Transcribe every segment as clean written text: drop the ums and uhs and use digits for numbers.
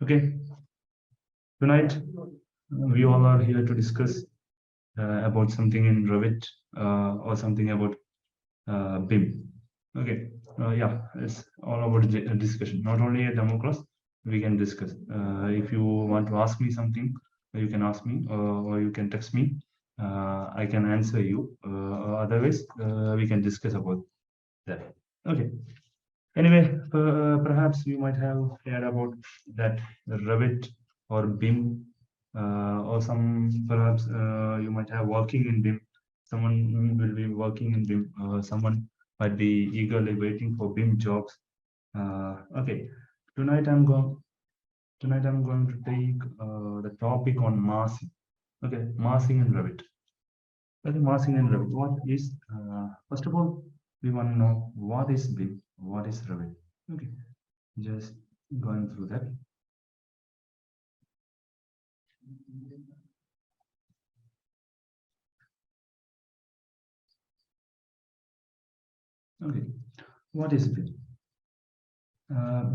Okay, tonight we all are here to discuss about something in Revit or something about BIM. Okay, yeah, it's all about discussion. Not only a demo class, we can discuss. If you want to ask me something, you can ask me or you can text me. I can answer you. Otherwise, we can discuss about that. Okay. Anyway, perhaps you might have heard about that Revit or BIM, or some perhaps you might have working in BIM. Someone will be working in BIM. Someone might be eagerly waiting for BIM jobs. Okay, tonight I'm going. Tonight I'm going to take the topic on massing. Okay, massing in Revit. Okay, massing in Revit. What is first of all, we want to know what is BIM, what is Revit. Okay, just going through that. Okay, what is BIM?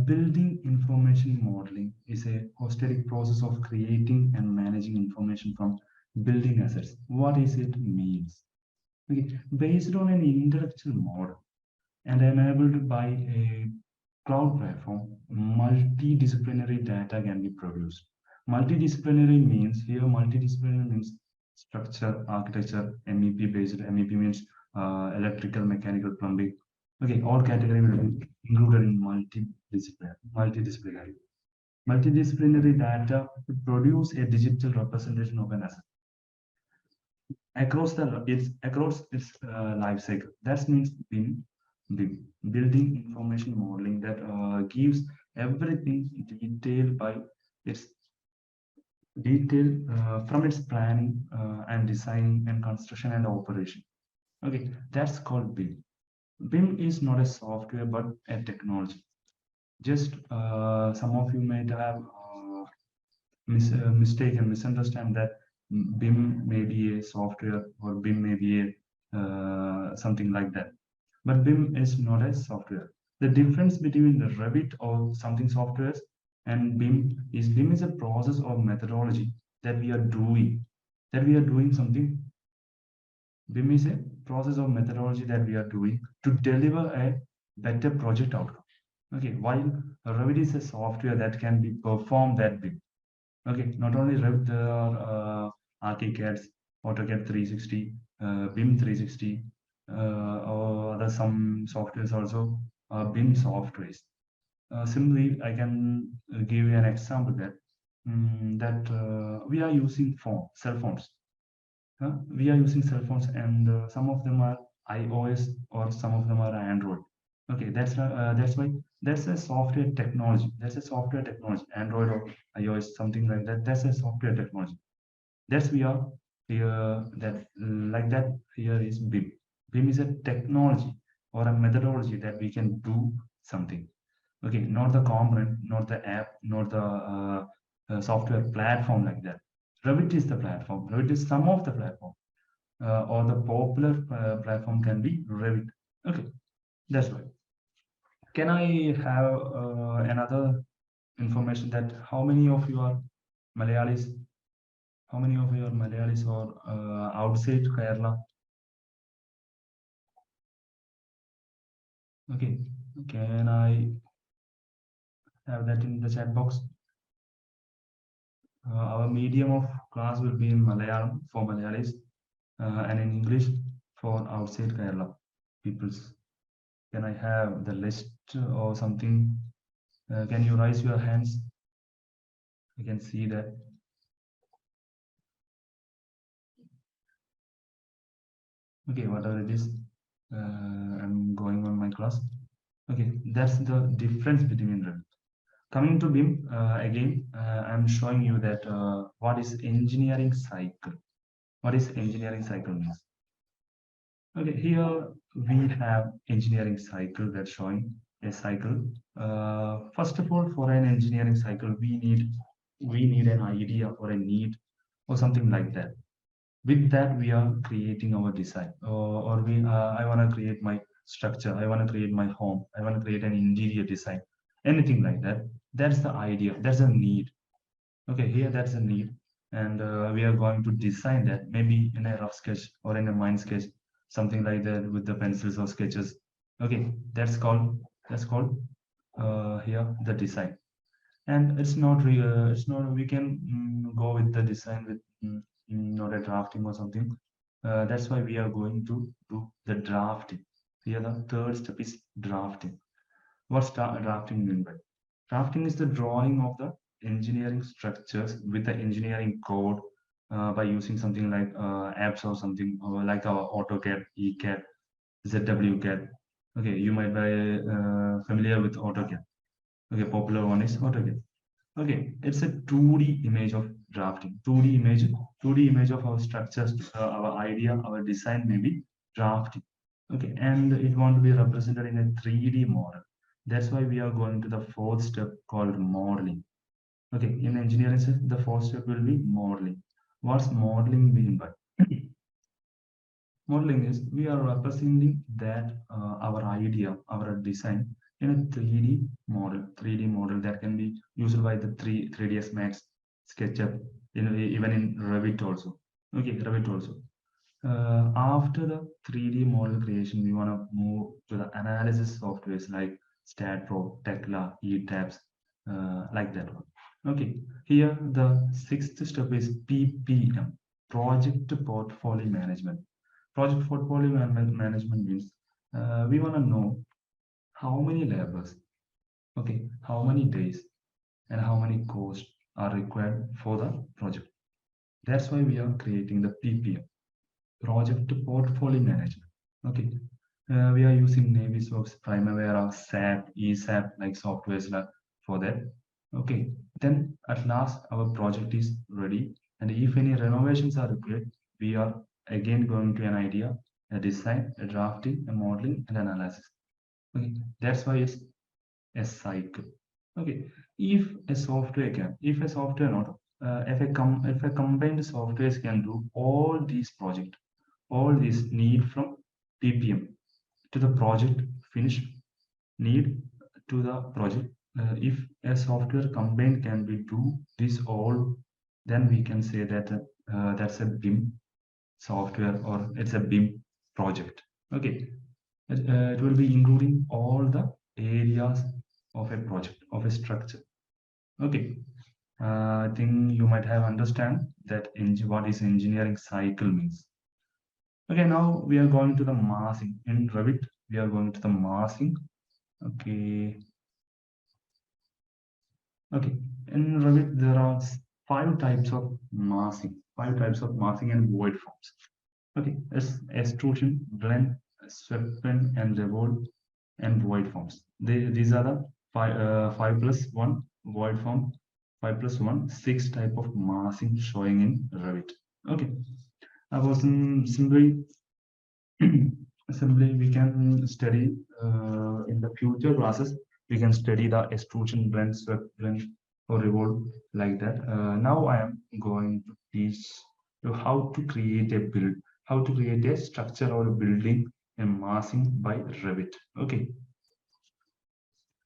Building information modeling is a holistic process of creating and managing information from building assets. What is it means? Okay, based on an intellectual model and enabled by a cloud platform, multidisciplinary data can be produced. Multidisciplinary means structure, architecture, MEP based. MEP means electrical, mechanical, plumbing. Okay, all category will be included in multidisciplinary. Multidisciplinary data to produce a digital representation of an asset across its life cycle. That means BIM, building information modeling that gives everything detailed by its detail from its planning and design and construction and operation. Okay, that's called BIM. BIM is not a software but a technology. Just some of you might have mistake and misunderstand that BIM may be a software or BIM may be a something like that. But BIM is not a software. The difference between the Revit or something softwares and BIM is a process or methodology that we are doing. That we are doing something. BIM is a process or methodology that we are doing to deliver a better project outcome. Okay, while Revit is a software that can be performed that BIM. Okay, not only Revit, there are ArchiCADs, AutoCAD 360, BIM 360, or other some softwares also BIM softwares. Similarly, I can give you an example that we are using cell phones. We are using cell phones, and some of them are iOS or some of them are Android. Okay, that's why that's a software technology. That's a software technology. Android or iOS, something like that. That's a software technology. That's we are here. That like that here is BIM. BIM is a technology or a methodology that we can do something. Okay, not the component, not the app, not the software platform like that. Revit is the platform. Revit is some of the platform, or the popular platform can be Revit. Okay, that's right. Can I have another information that how many of you are Malayalis? How many of you are Malayalis or outside Kerala? Okay, can I have that in the chat box? Our medium of class will be in Malayalam for Malayalis and in English for outside Kerala peoples. Can I have the list or something? Can you raise your hands? I can see that. Okay, whatever it is, I'm going on my class. Okay, that's the difference between them. Coming to BIM, again, I'm showing you that what is engineering cycle. What is engineering cycle means? Okay, here we have engineering cycle that's showing a cycle. First of all, for an engineering cycle, we need an idea or a need or something like that. With that, we are creating our design, or we I want to create my structure. I want to create my home. I want to create an interior design, anything like that. That's the idea. That's a need. Okay, here that's a need, and we are going to design that maybe in a rough sketch or in a mind sketch, something like that with the pencils or sketches. Okay, that's called here the design, and it's not we can go with the design with not a drafting or something. That's why we are going to do the drafting. Here the third step is drafting. What's drafting mean by? Drafting is the drawing of the engineering structures with the engineering code by using something like apps or something like our AutoCAD, ECAD, ZWCAD. Okay, you might be familiar with AutoCAD. Okay, popular one is AutoCAD. Okay, it's a 2D image of drafting. 2D image of our structures, our idea, our design maybe drafting. Okay, and it want to be represented in a 3D model. That's why we are going to the fourth step called modeling. Okay, in engineering, the fourth step will be modeling. What's modeling mean by? Modeling is we are representing that our idea, our design in a 3D model that can be used by the 3ds Max, SketchUp, even in Revit also. Okay, Revit also. After the 3D model creation, we want to move to the analysis softwares like StatPro, Tekla, ETABS, like that one. Okay, here the sixth step is PPM, Project Portfolio Management. Project Portfolio Management means we want to know how many labors, okay, how many days, and how many costs are required for the project. That's why we are creating the PPM, Project Portfolio Management. Okay, we are using Navisworks, Primavera, SAP, eSAP like softwares like for that. Okay, then at last our project is ready, and if any renovations are required, we are again going to an idea, a design, a drafting, a modeling, and analysis. Okay, that's why it's a cycle. Okay, if a software not, if a combined softwares can do all these projects, all these need from PPM to the project finish need to the project. If a software combined can be do this all, then we can say that that's a BIM software or it's a BIM project. Okay, it will be including all the areas of a project of a structure. Okay, I think you might have understand that what is engineering cycle means. Okay, now we are going to the massing. In Revit, we are going to the massing. Okay. Okay. In Revit, there are five types of massing. Five types of massing and void forms. Okay. It's extrusion, blend, swept and revolve, and void forms. These are the 5+1 void form, 5+1, 6 type of massing showing in Revit. Okay. I was simply simply we can study in the future classes. We can study the extrusion blend, swept blend, or revolve like that. Now I am going to teach you how to create a build, how to create a structure or a building and massing by Revit. Okay,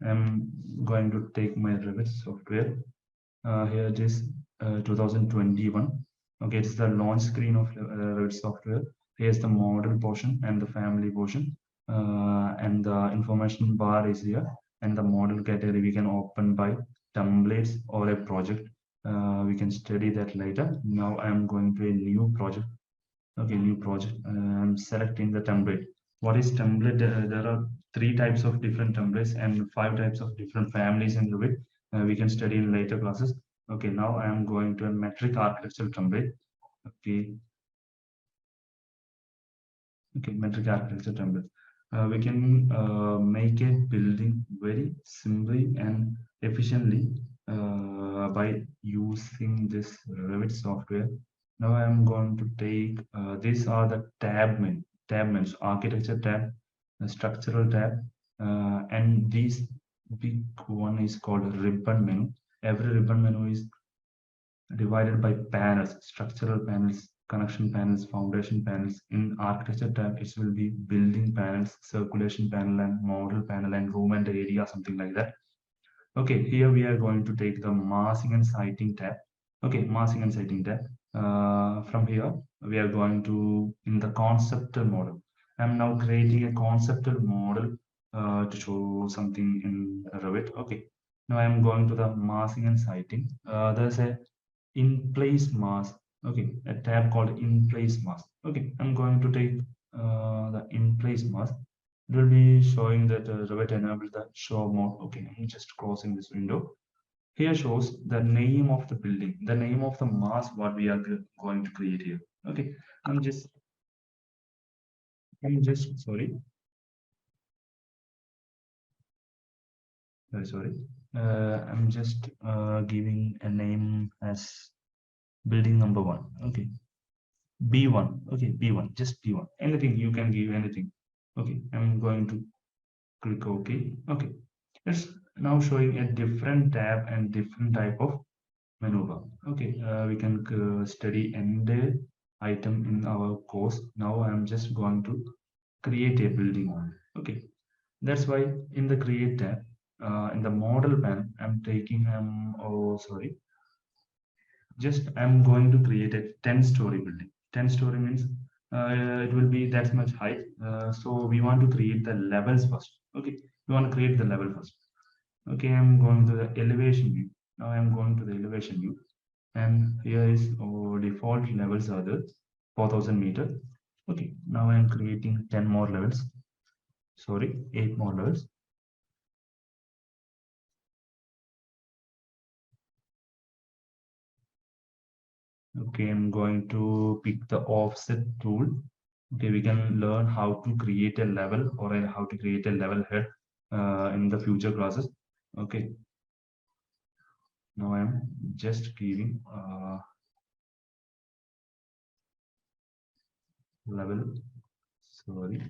I'm going to take my Revit software. Here it is 2021. Okay, it's the launch screen of Revit software. Here's the model portion and the family portion. And the information bar is here. And the model category we can open by templates or a project. We can study that later. Now I'm going to a new project. Okay, new project. I'm selecting the template. What is template? There are three types of different templates and five types of different families in Revit. We can study in later classes. Okay, now I am going to a metric architectural template. Okay, okay, metric architecture template. We can make a building very simply and efficiently by using this Revit software. Now I am going to take these are the tab menus, architecture tab, structural tab, and this big one is called ribbon menu. Every ribbon menu is divided by panels, structural panels, connection panels, foundation panels. In architecture tab, it will be building panels, circulation panel, and model panel, and room and area, something like that. Okay, here we are going to take the massing and sighting tab. Okay, massing and sighting tab. From here, we are going to in the conceptual model. I'm now creating a conceptual model to show something in Revit. Okay, now I'm going to the massing and sighting. There's a in place mask. Okay, a tab called in place mask. Okay, I'm going to take the in place mask. It will be showing that Revit enabled the show mode. Okay, I'm just closing this window. Here shows the name of the building, the name of the mask what we are going to create here. Okay, I'm just sorry, sorry. I'm just giving a name as building number one. Okay, B1. Okay, B1, just B1. Anything you can give anything. Okay, I'm going to click OK. Okay, it's now showing a different tab and different type of menu bar. Okay, we can study entire item in our course. Now I'm just going to create a building. Okay, that's why in the create tab, in the model panel, I'm taking oh sorry, just I'm going to create a 10-story building. 10-story means it will be that much height. So we want to create the levels first. Okay, we want to create the level first. Okay, I'm going to the elevation view. Now I'm going to the elevation view, and here is our default levels are the 4,000 meter. Okay, now I'm creating 10 more levels. Sorry, 8 more levels. Okay, I'm going to pick the offset tool. Okay, we can learn how to create a level or how to create a level head in the future classes. Okay, now I'm just giving level. Sorry,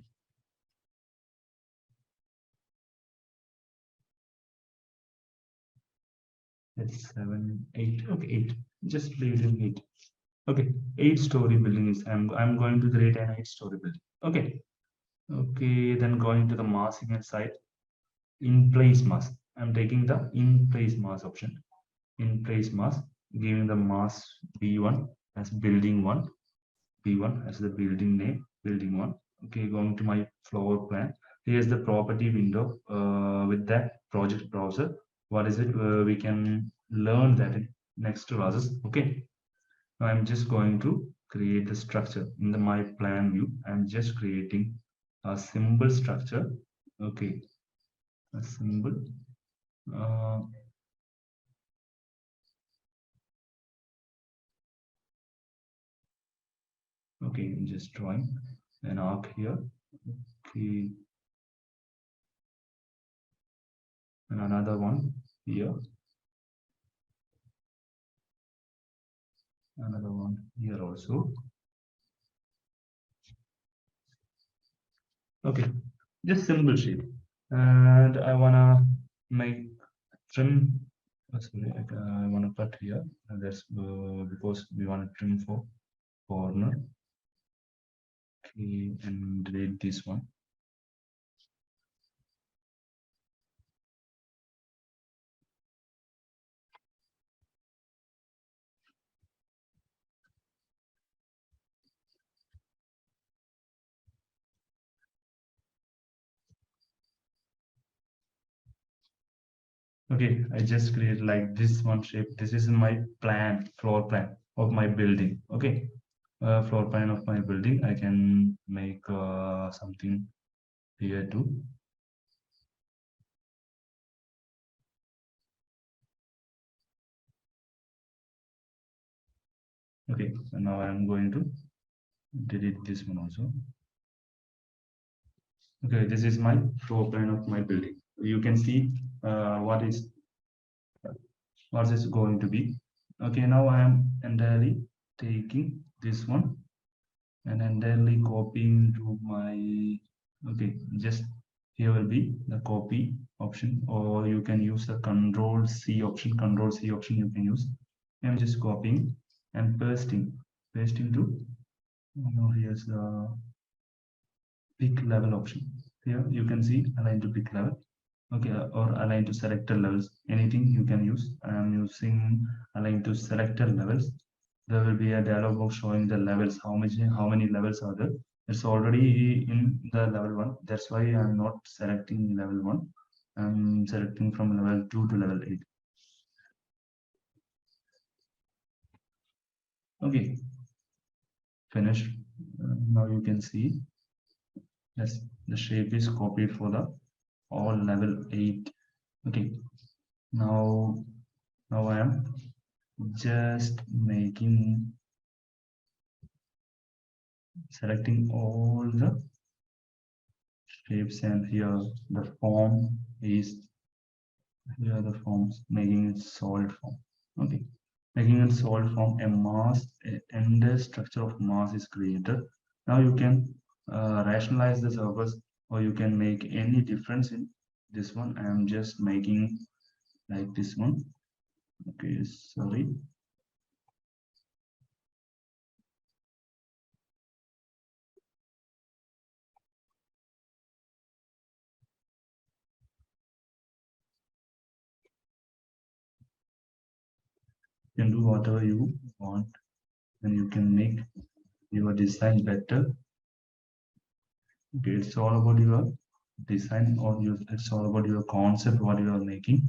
it's 7, 8. Okay, 8. Just leave it in 8. Okay, 8-story building is I'm going to create an 8-story building. Okay, okay, then going to the massing and site in place mass. I'm taking the in place mass option. In place mass, giving the mass B1 as building 1, B1 as the building name, building 1. Okay, going to my floor plan. Here's the property window with that project browser. What is it? We can learn that in next classes. Okay, now I'm just going to create the structure in the my plan view. I'm just creating a simple structure. Okay, a symbol. Uh, okay, I'm just drawing an arc here. Okay, and another one here, another one here also. Okay, just simple shape. And I wanna make trim. Sorry, I wanna cut here. That's because we wanna trim for corner. Okay, and delete this one. Okay, I just create like this one shape. This is my plan, floor plan of my building. Okay, floor plan of my building. I can make something here too. Okay, so now I'm going to delete this one also. Okay, this is my floor plan of my building. You can see what is going to be. Okay, now I am entirely taking this one and entirely copying to my, okay, just here will be the copy option, or you can use the control C option you can use. I'm just copying and pasting to, here's the pick level option. Here you can see align to pick level. Okay, or align to selected levels. anything you can use. I'm using align to selected levels. There will be a dialog box showing the levels, how many levels are there. It's already in the level 1. That's why I'm not selecting level 1. I'm selecting from level 2 to level 8. Okay, finished. Now you can see, yes, the shape is copied for the all level 8. Okay, now I am just selecting all the shapes, and here the form is, here the forms, making it solid form. Okay, making it solid form, a mass, and the structure of mass is created. Now you can rationalize the surface, or you can make any difference in this one. I am just making like this one. Okay, sorry. You can do whatever you want, and you can make your design better. Okay, it's all about your design, or it's all about your concept, what you are making.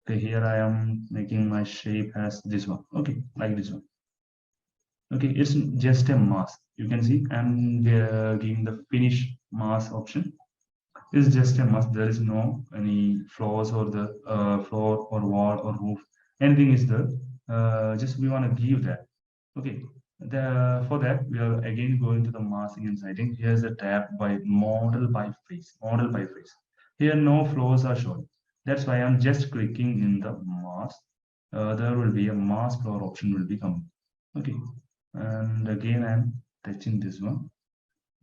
Okay, here I am making my shape as this one. Okay, like this one. Okay, it's just a mask. You can see I'm giving the finish mask option. It's just a mask. There is no any floors, or the floor or wall or roof. Anything is there. Just we want to give that. Okay. For that, we are again going to the masking and sighting. Here's a tab by model by face. Model by face. Here no floors are shown. That's why I'm just clicking in the mask. There will be a mask floor option will be coming. Okay. And again, I'm touching this one.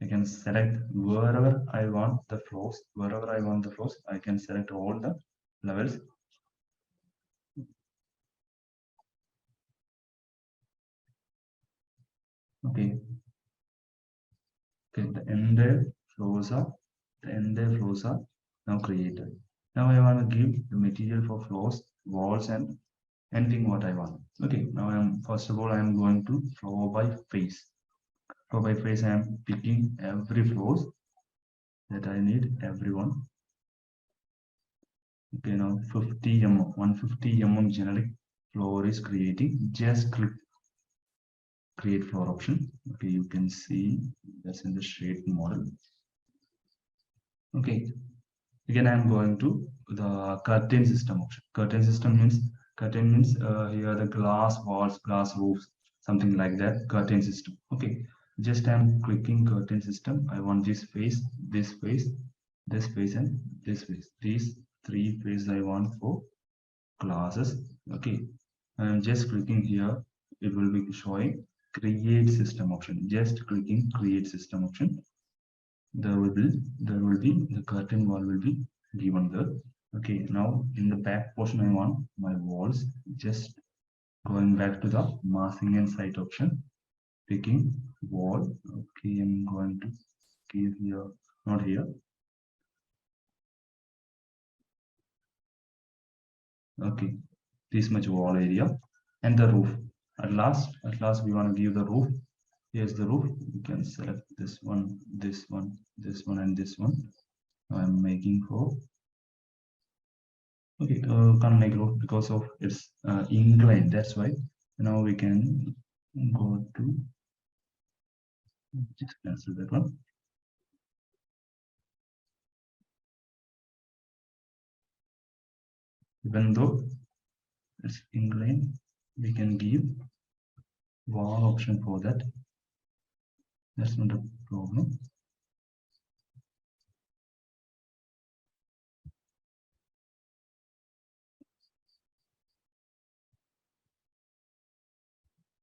I can select wherever I want the floors. Wherever I want the floors, I can select all the levels. Okay. Okay, the entire floors are now created. Now I want to give the material for floors, walls, and anything what I want. Okay, now first of all I am going to floor by face. Floor by face, I am picking every floors that I need, everyone. Okay, now 50 mm, 150 mm generic floor is creating. Just click create floor option. Okay, you can see that's in the shape model. Okay, again I'm going to the curtain system option. Curtain means here the glass walls, glass roofs, something like that. Curtain system. Okay, just I'm clicking curtain system. I want this face, this face, this face, and this face. These three faces I want for glasses. Okay, I'm just clicking here. It will be showing create system option. Just clicking create system option. There will be the curtain wall will be given there. Okay, now in the back portion I want my walls. Just going back to the masking and site option, picking wall. Okay, I'm going to give here, not here. Okay, this much wall area, and the roof. At last we want to give the roof. Here's the roof. You can select this one, this one, this one, and this one. I'm making for, okay, can't make roof because of its incline. That's why now we can go to, just cancel that one. Even though it's incline, we can give wall option for that. That's not a problem.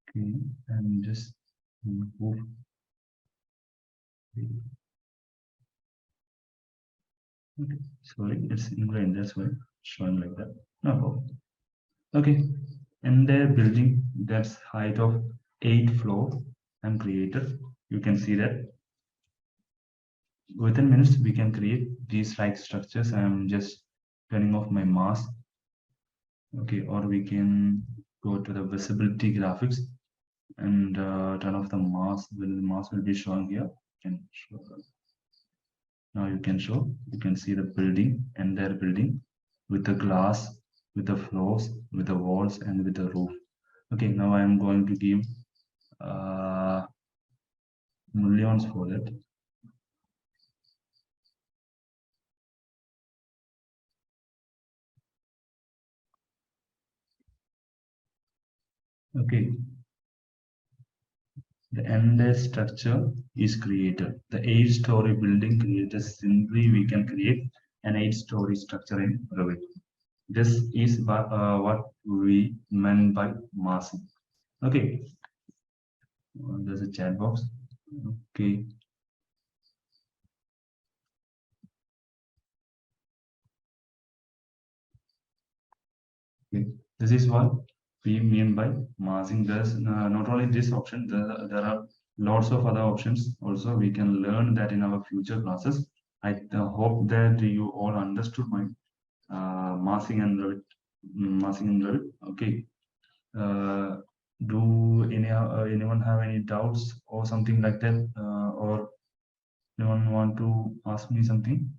Okay, and just move. Okay, sorry, it's inclined. That's why it's showing like that. No problem. Okay, and their building that's height of 8 floors and created. You can see that within minutes we can create these like structures. I'm just turning off my mask. Okay, or we can go to the visibility graphics and turn off the mask. Mask will be shown here. Can show. Now you can show. You can see the building, entire building, with the glass, with the floors, with the walls, and with the roof. Okay, now I am going to give uh, millions for that. Okay, the entire structure is created. The 8-story building created, simply we can create an 8-story structure in Revit. This is what we meant by massing. Okay, there's a chat box. Okay, okay. This is what we mean by massing. There's not only this option, there are lots of other options also. We can learn that in our future classes. I hope that you all understood my massing and Revit. Massing and Revit. Okay. Uh, do anyone have any doubts or something like that, or anyone want to ask me something?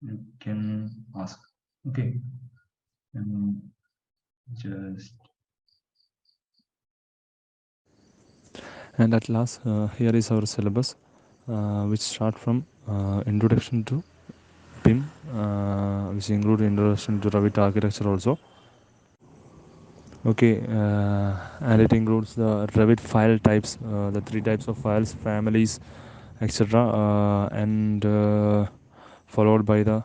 You can ask. Okay. And just And at last, here is our syllabus, which start from introduction to BIM, which include introduction to Revit architecture also. Okay, and it includes the Revit file types, the 3 types of files, families, etc., and followed by the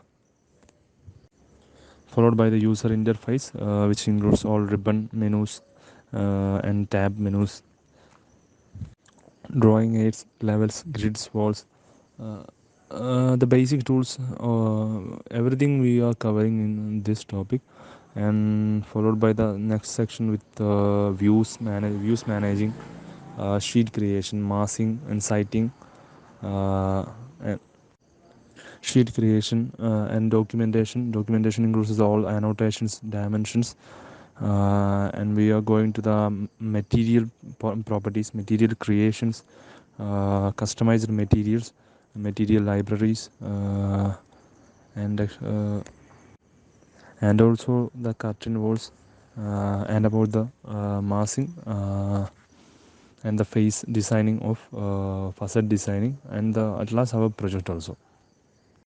user interface, which includes all ribbon menus and tab menus, drawing aids, levels, grids, walls. Uh, the basic tools, everything we are covering in this topic, and followed by the next section with views managing, sheet creation, massing, and citing, uh, and sheet creation and documentation. Documentation includes all annotations, dimensions, and we are going to the material properties, material creations, customized materials, material libraries, and and also the curtain walls, and about the massing, and the face designing of facade designing, and the at last our project also.